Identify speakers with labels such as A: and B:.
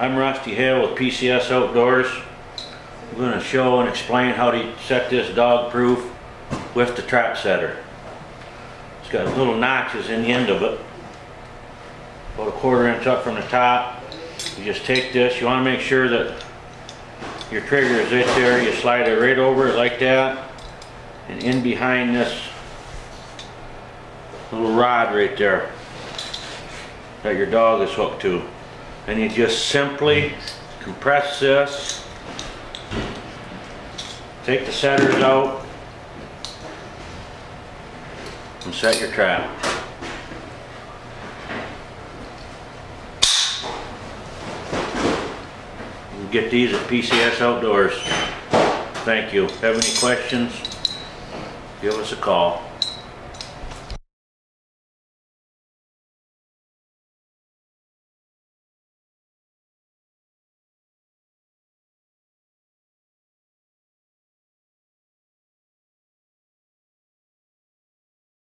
A: I'm Rusty Hale with PCS Outdoors. I'm going to show and explain how to set this dog proof with the trap setter. It's got little notches in the end of it, about a 1/4 inch up from the top. You just take this, you want to make sure that your trigger is right there. You slide it right over it like that, and in behind this little rod right there that your dog is hooked to. And you just simply compress this, take the setters out, and set your trap. You can get these at PCS Outdoors. Thank you. Have any questions? Give us a call.